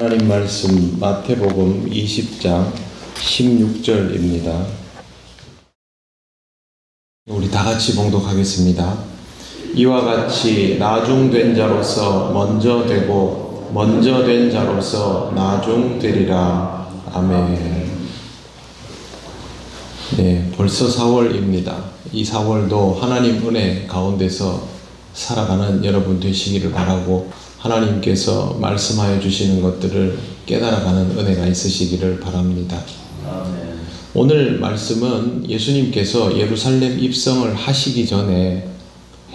하나님 말씀 마태복음 20장 16절입니다. 우리 다 같이 봉독하겠습니다. 이와 같이 나중된 자로서 먼저 되고 먼저 된 자로서 나중되리라. 아멘. 네, 벌써 4월입니다. 이 4월도 하나님 은혜 가운데서 살아가는 여러분 되시기를 바라고, 하나님께서 말씀하여 주시는 것들을 깨달아가는 은혜가 있으시기를 바랍니다. 아멘. 오늘 말씀은 예수님께서 예루살렘 입성을 하시기 전에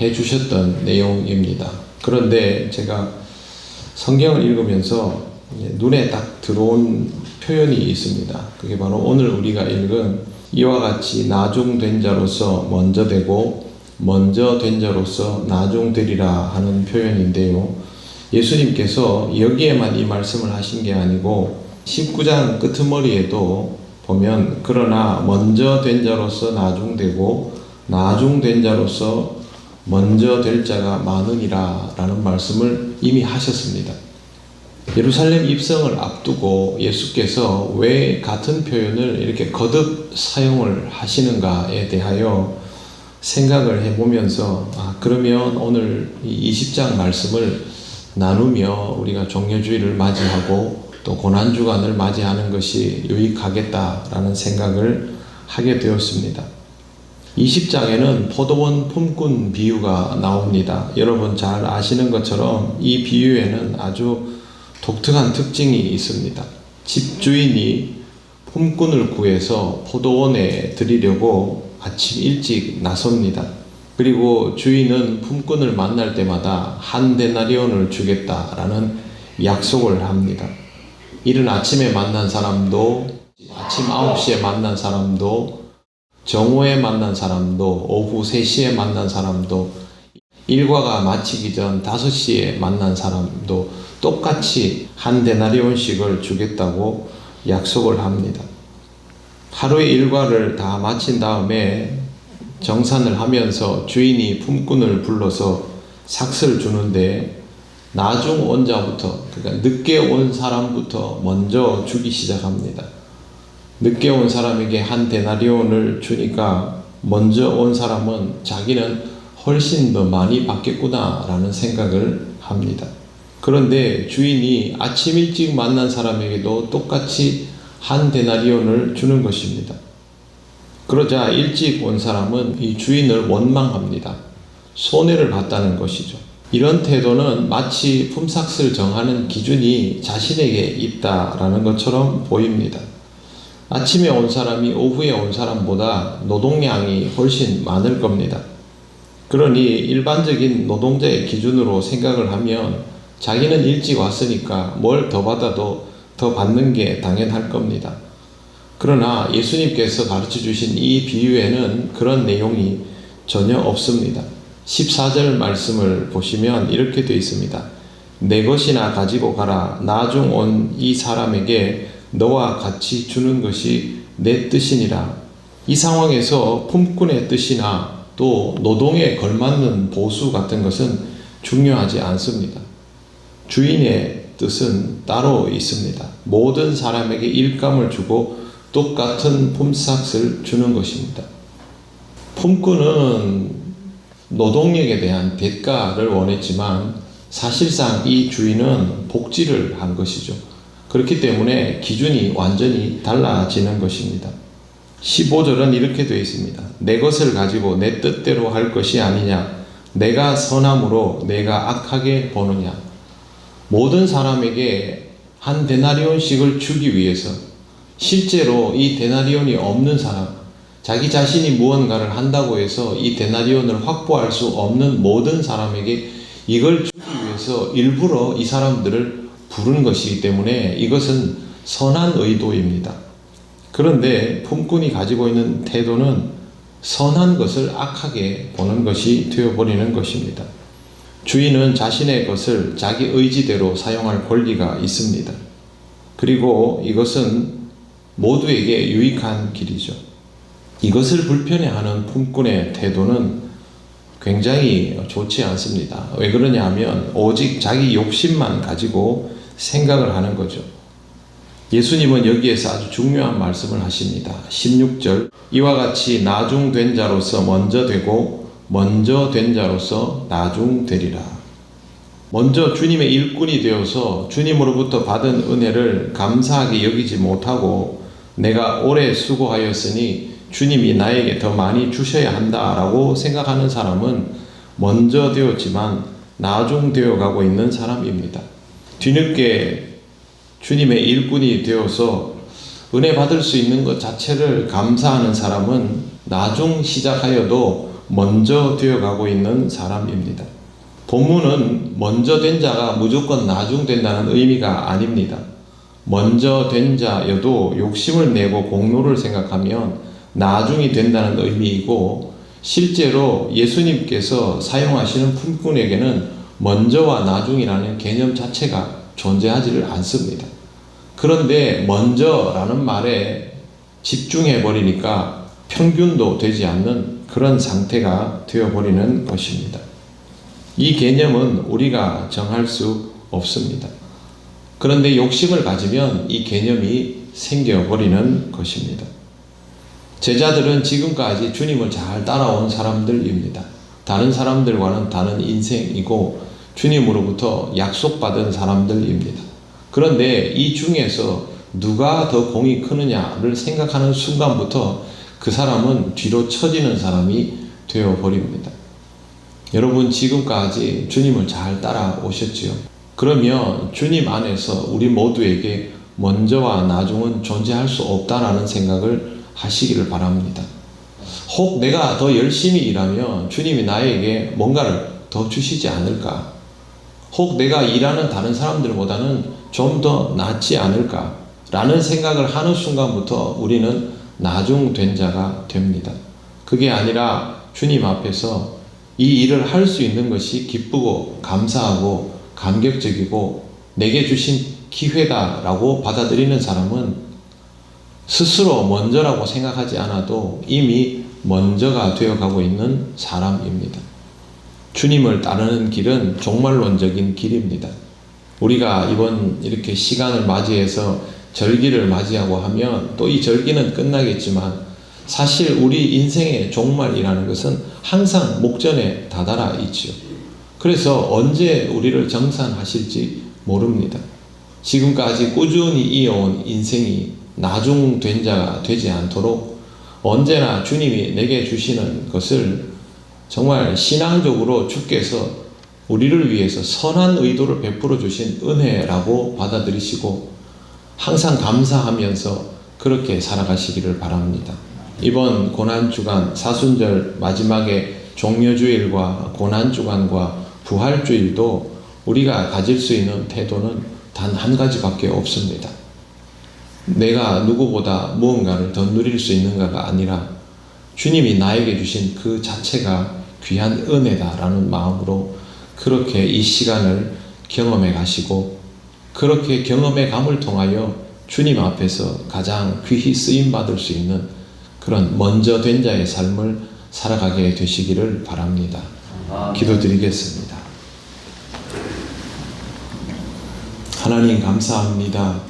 해주셨던 내용입니다. 그런데 제가 성경을 읽으면서 눈에 딱 들어온 표현이 있습니다. 그게 바로 오늘 우리가 읽은 이와 같이 나중된 자로서 먼저 되고 먼저 된 자로서 나중되리라 하는 표현인데요. 예수님께서 여기에만 이 말씀을 하신 게 아니고 19장 끄트머리에도 보면 그러나 먼저 된 자로서 나중되고 나중된 자로서 먼저 될 자가 많으니라 라는 말씀을 이미 하셨습니다. 예루살렘 입성을 앞두고 예수께서 왜 같은 표현을 이렇게 거듭 사용을 하시는가에 대하여 생각을 해보면서 그러면 오늘 이 20장 말씀을 나누며 우리가 종려주일을 맞이하고 또 고난주간을 맞이하는 것이 유익하겠다라는 생각을 하게 되었습니다. 20장에는 포도원 품꾼 비유가 나옵니다. 여러분 잘 아시는 것처럼 이 비유에는 아주 독특한 특징이 있습니다. 집주인이 품꾼을 구해서 포도원에 들이려고 아침 일찍 나섭니다. 그리고 주인은 품꾼을 만날 때마다 한 데나리온을 주겠다라는 약속을 합니다. 이른 아침에 만난 사람도, 아침 9시에 만난 사람도, 정오에 만난 사람도, 오후 3시에 만난 사람도, 일과가 마치기 전 5시에 만난 사람도 똑같이 한 데나리온씩을 주겠다고 약속을 합니다. 하루의 일과를 다 마친 다음에 정산을 하면서 주인이 품꾼을 불러서 삭스를 주는데 나중 온 자부터, 그러니까 늦게 온 사람부터 먼저 주기 시작합니다. 늦게 온 사람에게 한 데나리온을 주니까 먼저 온 사람은 자기는 훨씬 더 많이 받겠구나 라는 생각을 합니다. 그런데 주인이 아침 일찍 만난 사람에게도 똑같이 한 데나리온을 주는 것입니다. 그러자 일찍 온 사람은 이 주인을 원망합니다. 손해를 봤다는 것이죠. 이런 태도는 마치 품삯을 정하는 기준이 자신에게 있다라는 것처럼 보입니다. 아침에 온 사람이 오후에 온 사람보다 노동량이 훨씬 많을 겁니다. 그러니 일반적인 노동자의 기준으로 생각을 하면 자기는 일찍 왔으니까 뭘 더 받아도 더 받는 게 당연할 겁니다. 그러나 예수님께서 가르쳐 주신 이 비유에는 그런 내용이 전혀 없습니다. 14절 말씀을 보시면 이렇게 되어 있습니다. 내 것이나 가지고 가라. 나중 온 이 사람에게 너와 같이 주는 것이 내 뜻이니라. 이 상황에서 품꾼의 뜻이나 또 노동에 걸맞는 보수 같은 것은 중요하지 않습니다. 주인의 뜻은 따로 있습니다. 모든 사람에게 일감을 주고 똑같은 품삯을 주는 것입니다. 품꾼은 노동력에 대한 대가를 원했지만 사실상 이 주인은 복지를 한 것이죠. 그렇기 때문에 기준이 완전히 달라지는 것입니다. 15절은 이렇게 되어 있습니다. 내 것을 가지고 내 뜻대로 할 것이 아니냐. 내가 선함으로 내가 악하게 보느냐. 모든 사람에게 한 데나리온씩을 주기 위해서 실제로 이 데나리온이 없는 사람, 자기 자신이 무언가를 한다고 해서 이 데나리온을 확보할 수 없는 모든 사람에게 이걸 주기 위해서 일부러 이 사람들을 부른 것이기 때문에 이것은 선한 의도입니다. 그런데 품꾼이 가지고 있는 태도는 선한 것을 악하게 보는 것이 되어버리는 것입니다. 주인은 자신의 것을 자기 의지대로 사용할 권리가 있습니다. 그리고 이것은 모두에게 유익한 길이죠. 이것을 불편해하는 품꾼의 태도는 굉장히 좋지 않습니다. 왜 그러냐 하면 오직 자기 욕심만 가지고 생각을 하는 거죠. 예수님은 여기에서 아주 중요한 말씀을 하십니다. 16절, 이와 같이 나중된 자로서 먼저 되고 먼저 된 자로서 나중되리라. 먼저 주님의 일꾼이 되어서 주님으로부터 받은 은혜를 감사하게 여기지 못하고 내가 오래 수고하였으니 주님이 나에게 더 많이 주셔야 한다라고 생각하는 사람은 먼저 되었지만 나중되어 가고 있는 사람입니다. 뒤늦게 주님의 일꾼이 되어서 은혜 받을 수 있는 것 자체를 감사하는 사람은 나중 시작하여도 먼저 되어가고 있는 사람입니다. 본문은 먼저 된 자가 무조건 나중 된다는 의미가 아닙니다. 먼저 된 자여도 욕심을 내고 공로를 생각하면 나중이 된다는 의미이고, 실제로 예수님께서 사용하시는 품꾼에게는 먼저와 나중이라는 개념 자체가 존재하지를 않습니다. 그런데 먼저라는 말에 집중해 버리니까 평균도 되지 않는 그런 상태가 되어버리는 것입니다. 이 개념은 우리가 정할 수 없습니다. 그런데 욕심을 가지면 이 개념이 생겨버리는 것입니다. 제자들은 지금까지 주님을 잘 따라온 사람들입니다. 다른 사람들과는 다른 인생이고 주님으로부터 약속받은 사람들입니다. 그런데 이 중에서 누가 더 공이 크느냐를 생각하는 순간부터 그 사람은 뒤로 처지는 사람이 되어버립니다. 여러분, 지금까지 주님을 잘 따라오셨지요? 그러면 주님 안에서 우리 모두에게 먼저와 나중은 존재할 수 없다라는 생각을 하시기를 바랍니다. 혹 내가 더 열심히 일하면 주님이 나에게 뭔가를 더 주시지 않을까? 혹 내가 일하는 다른 사람들보다는 좀 더 낫지 않을까? 라는 생각을 하는 순간부터 우리는 나중된 자가 됩니다. 그게 아니라 주님 앞에서 이 일을 할 수 있는 것이 기쁘고 감사하고 감격적이고 내게 주신 기회다라고 받아들이는 사람은 스스로 먼저라고 생각하지 않아도 이미 먼저가 되어가고 있는 사람입니다. 주님을 따르는 길은 종말론적인 길입니다. 우리가 이번 이렇게 시간을 맞이해서 절기를 맞이하고 하면 또 이 절기는 끝나겠지만 사실 우리 인생의 종말이라는 것은 항상 목전에 다다라 있지요. 그래서 언제 우리를 정산하실지 모릅니다. 지금까지 꾸준히 이어온 인생이 나중된 자가 되지 않도록 언제나 주님이 내게 주시는 것을 정말 신앙적으로 주께서 우리를 위해서 선한 의도를 베풀어 주신 은혜라고 받아들이시고 항상 감사하면서 그렇게 살아가시기를 바랍니다. 이번 고난주간 사순절 마지막에 종려주일과 고난주간과 부활주일도 우리가 가질 수 있는 태도는 단 한 가지밖에 없습니다. 내가 누구보다 무언가를 더 누릴 수 있는가가 아니라 주님이 나에게 주신 그 자체가 귀한 은혜다라는 마음으로 그렇게 이 시간을 경험해 가시고 그렇게 경험해 감을 통하여 주님 앞에서 가장 귀히 쓰임받을 수 있는 그런 먼저 된 자의 삶을 살아가게 되시기를 바랍니다. 기도드리겠습니다. 하나님 감사합니다.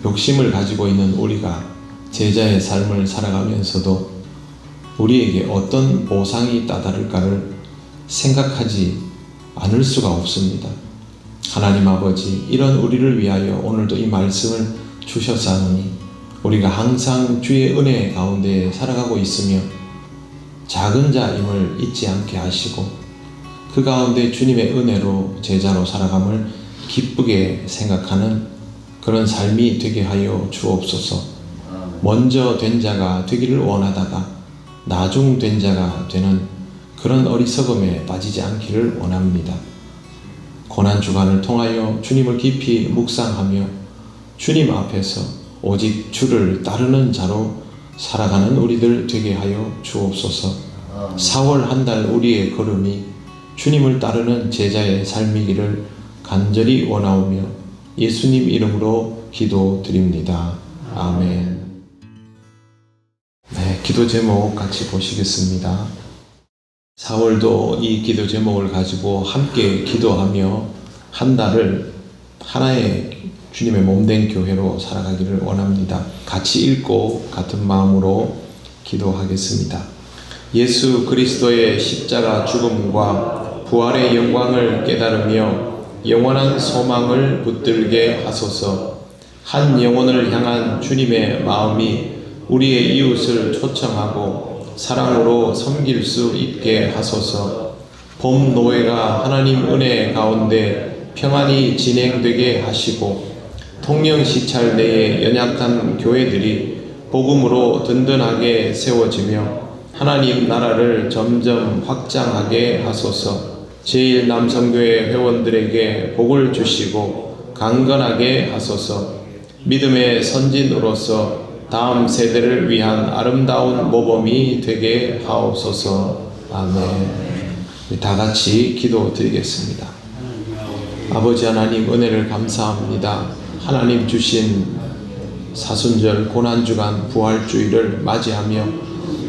욕심을 가지고 있는 우리가 제자의 삶을 살아가면서도 우리에게 어떤 보상이 따다를까를 생각하지 않을 수가 없습니다. 하나님 아버지, 이런 우리를 위하여 오늘도 이 말씀을 주셨사오니 우리가 항상 주의 은혜 가운데 살아가고 있으며 작은 자임을 잊지 않게 하시고 그 가운데 주님의 은혜로 제자로 살아감을 기쁘게 생각하는 그런 삶이 되게 하여 주옵소서. 먼저 된 자가 되기를 원하다가 나중 된 자가 되는 그런 어리석음에 빠지지 않기를 원합니다. 고난주간을 통하여 주님을 깊이 묵상하며 주님 앞에서 오직 주를 따르는 자로 살아가는 우리들 되게 하여 주옵소서. 4월 한 달 우리의 걸음이 주님을 따르는 제자의 삶이기를 간절히 원하오며 예수님 이름으로 기도드립니다. 아멘. 네, 기도 제목 같이 보시겠습니다. 4월도 이 기도 제목을 가지고 함께 기도하며 한 달을 하나의 주님의 몸된 교회로 살아가기를 원합니다. 같이 읽고 같은 마음으로 기도하겠습니다. 예수 그리스도의 십자가 죽음과 부활의 영광을 깨달으며 영원한 소망을 붙들게 하소서. 한 영혼을 향한 주님의 마음이 우리의 이웃을 초청하고 사랑으로 섬길 수 있게 하소서. 봄 노회가 하나님 은혜 가운데 평안히 진행되게 하시고 통영시찰 내의 연약한 교회들이 복음으로 든든하게 세워지며 하나님 나라를 점점 확장하게 하소서. 제1남성교회 회원들에게 복을 주시고 강건하게 하소서. 믿음의 선진으로서 다음 세대를 위한 아름다운 모범이 되게 하옵소서. 아멘. 다 같이 기도드리겠습니다. 아버지 하나님, 은혜를 감사합니다. 하나님 주신 사순절 고난주간 부활주일을 맞이하며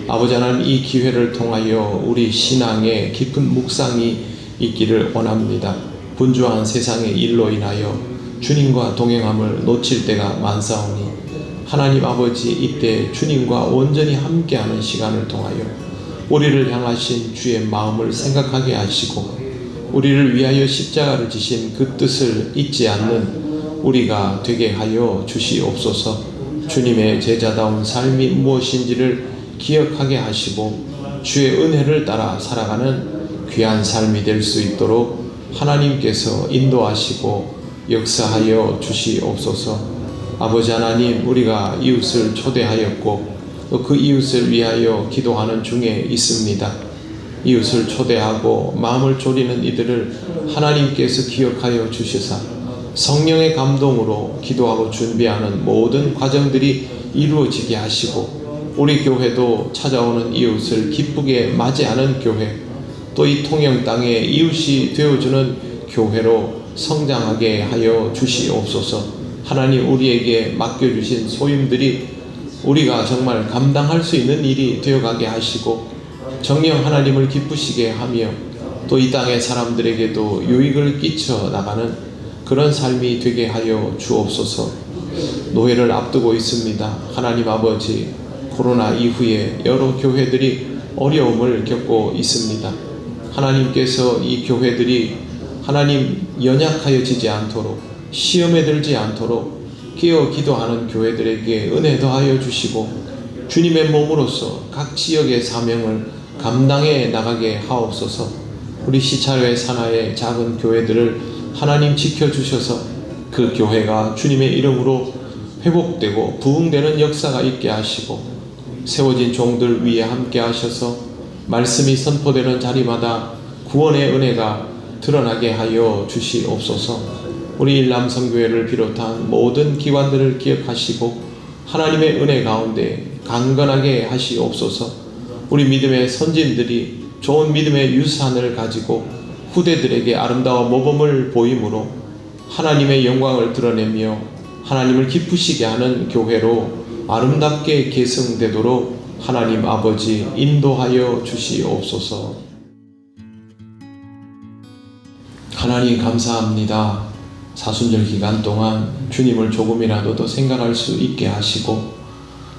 아버지 하나님, 이 기회를 통하여 우리 신앙의 깊은 묵상이 있기를 원합니다. 분주한 세상의 일로 인하여 주님과 동행함을 놓칠 때가 많사오니 하나님 아버지, 이때 주님과 온전히 함께하는 시간을 통하여 우리를 향하신 주의 마음을 생각하게 하시고 우리를 위하여 십자가를 지신 그 뜻을 잊지 않는 우리가 되게 하여 주시옵소서. 주님의 제자다운 삶이 무엇인지를 기억하게 하시고 주의 은혜를 따라 살아가는 귀한 삶이 될 수 있도록 하나님께서 인도하시고 역사하여 주시옵소서. 아버지 하나님, 우리가 이웃을 초대하였고 또 그 이웃을 위하여 기도하는 중에 있습니다. 이웃을 초대하고 마음을 졸이는 이들을 하나님께서 기억하여 주시사 성령의 감동으로 기도하고 준비하는 모든 과정들이 이루어지게 하시고 우리 교회도 찾아오는 이웃을 기쁘게 맞이하는 교회, 또 이 통영 땅에 이웃이 되어주는 교회로 성장하게 하여 주시옵소서. 하나님, 우리에게 맡겨주신 소임들이 우리가 정말 감당할 수 있는 일이 되어가게 하시고 정녕 하나님을 기쁘시게 하며 또 이 땅의 사람들에게도 유익을 끼쳐 나가는 그런 삶이 되게 하여 주옵소서. 노회를 앞두고 있습니다. 하나님 아버지, 코로나 이후에 여러 교회들이 어려움을 겪고 있습니다. 하나님께서 이 교회들이 하나님 연약하여지지 않도록, 시험에 들지 않도록 깨어 기도하는 교회들에게 은혜 더하여 주시고 주님의 몸으로서 각 지역의 사명을 감당해 나가게 하옵소서. 우리 시찰회 산하의 작은 교회들을 하나님 지켜주셔서 그 교회가 주님의 이름으로 회복되고 부흥되는 역사가 있게 하시고 세워진 종들 위에 함께 하셔서 말씀이 선포되는 자리마다 구원의 은혜가 드러나게 하여 주시옵소서. 우리 일남성교회를 비롯한 모든 기관들을 기억하시고 하나님의 은혜 가운데 강건하게 하시옵소서. 우리 믿음의 선진들이 좋은 믿음의 유산을 가지고 후대들에게 아름다운 모범을 보임으로 하나님의 영광을 드러내며 하나님을 기쁘시게 하는 교회로 아름답게 계승되도록 하나님 아버지 인도하여 주시옵소서. 하나님 감사합니다. 사순절 기간 동안 주님을 조금이라도 더 생각할 수 있게 하시고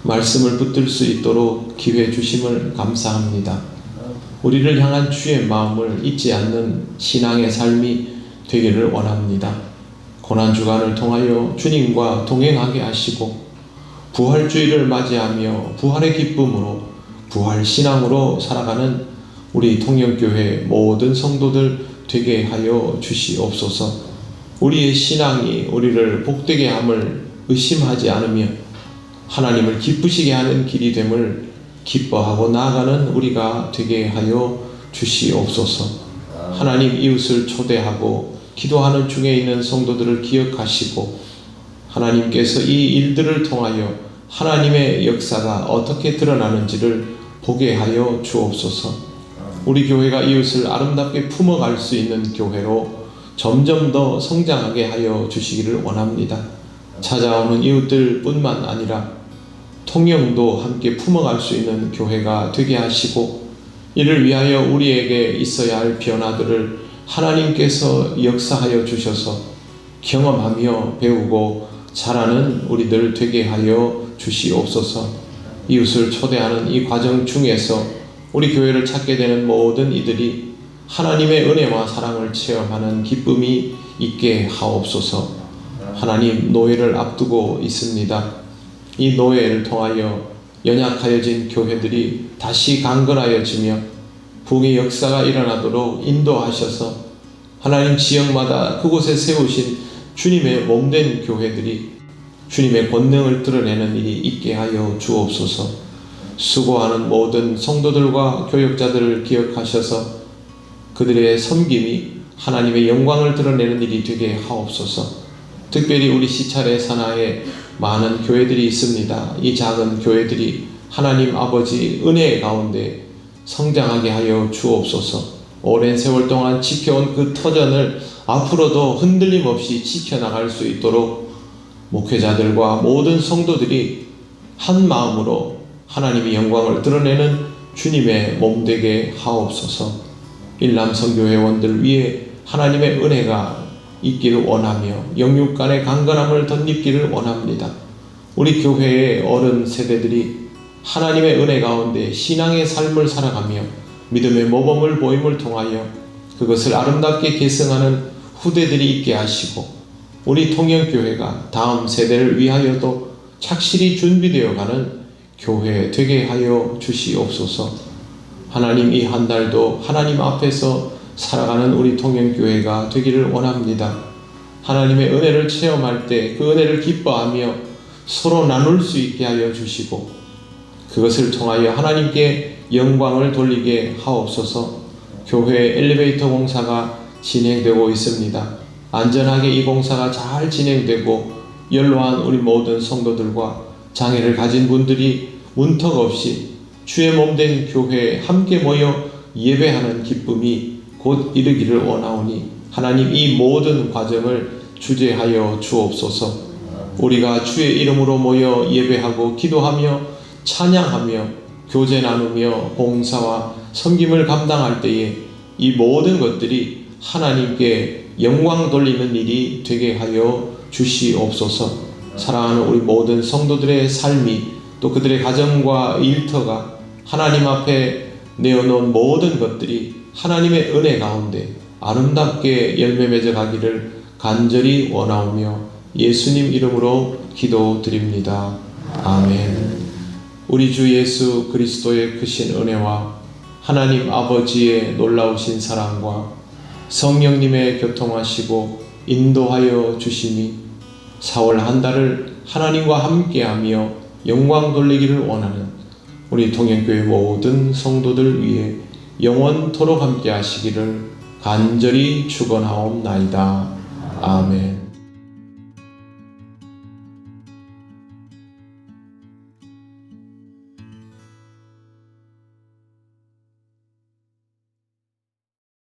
말씀을 붙들 수 있도록 기회 주심을 감사합니다. 우리를 향한 주의 마음을 잊지 않는 신앙의 삶이 되기를 원합니다. 고난주간을 통하여 주님과 동행하게 하시고 부활주의를 맞이하며 부활의 기쁨으로 부활신앙으로 살아가는 우리 통영교회 모든 성도들 되게 하여 주시옵소서. 우리의 신앙이 우리를 복되게 함을 의심하지 않으며 하나님을 기쁘시게 하는 길이 됨을 기뻐하고 나아가는 우리가 되게 하여 주시옵소서. 하나님, 이웃을 초대하고 기도하는 중에 있는 성도들을 기억하시고 하나님께서 이 일들을 통하여 하나님의 역사가 어떻게 드러나는지를 보게 하여 주옵소서. 우리 교회가 이웃을 아름답게 품어갈 수 있는 교회로 점점 더 성장하게 하여 주시기를 원합니다. 찾아오는 이웃들 뿐만 아니라 통영도 함께 품어갈 수 있는 교회가 되게 하시고 이를 위하여 우리에게 있어야 할 변화들을 하나님께서 역사하여 주셔서 경험하며 배우고 자라는 우리들 되게 하여 주시옵소서. 이웃을 초대하는 이 과정 중에서 우리 교회를 찾게 되는 모든 이들이 하나님의 은혜와 사랑을 체험하는 기쁨이 있게 하옵소서. 하나님, 노예를 앞두고 있습니다. 이 노예를 통하여 연약하여진 교회들이 다시 강건하여지며 부흥의 역사가 일어나도록 인도하셔서 하나님 지역마다 그곳에 세우신 주님의 몸된 교회들이 주님의 권능을 드러내는 일이 있게 하여 주옵소서. 수고하는 모든 성도들과 교역자들을 기억하셔서 그들의 섬김이 하나님의 영광을 드러내는 일이 되게 하옵소서. 특별히 우리 시찰의 산하에 많은 교회들이 있습니다. 이 작은 교회들이 하나님 아버지 은혜 가운데 성장하게 하여 주옵소서. 오랜 세월 동안 지켜온 그 터전을 앞으로도 흔들림 없이 지켜나갈 수 있도록 목회자들과 모든 성도들이 한 마음으로 하나님의 영광을 드러내는 주님의 몸되게 하옵소서. 일남성교회원들 위해 하나님의 은혜가 있기를 원하며 영육 간의 강건함을 덧입기를 원합니다. 우리 교회의 어른 세대들이 하나님의 은혜 가운데 신앙의 삶을 살아가며 믿음의 모범을 보임을 통하여 그것을 아름답게 계승하는 후대들이 있게 하시고 우리 통영교회가 다음 세대를 위하여도 착실히 준비되어 가는 교회 되게 하여 주시옵소서. 하나님, 이 한 달도 하나님 앞에서 살아가는 우리 통영교회가 되기를 원합니다. 하나님의 은혜를 체험할 때 그 은혜를 기뻐하며 서로 나눌 수 있게 하여 주시고 그것을 통하여 하나님께 영광을 돌리게 하옵소서. 교회 엘리베이터 공사가 진행되고 있습니다. 안전하게 이 공사가 잘 진행되고 연로한 우리 모든 성도들과 장애를 가진 분들이 문턱 없이 주의 몸된 교회에 함께 모여 예배하는 기쁨이 곧 이르기를 원하오니 하나님, 이 모든 과정을 주재하여 주옵소서. 우리가 주의 이름으로 모여 예배하고 기도하며 찬양하며 교제 나누며 봉사와 섬김을 감당할 때에 이 모든 것들이 하나님께 영광 돌리는 일이 되게 하여 주시옵소서. 사랑하는 우리 모든 성도들의 삶이 또 그들의 가정과 일터가 하나님 앞에 내어놓은 모든 것들이 하나님의 은혜 가운데 아름답게 열매 맺어 가기를 간절히 원하오며 예수님 이름으로 기도드립니다. 아멘. 우리 주 예수 그리스도의 크신 은혜와 하나님 아버지의 놀라우신 사랑과 성령님의 교통하시고 인도하여 주심이 4월 한 달을 하나님과 함께하며 영광 돌리기를 원하는 우리 통영교회 모든 성도들 위해 영원토록 함께 하시기를 간절히 축원하옵나이다. 아멘.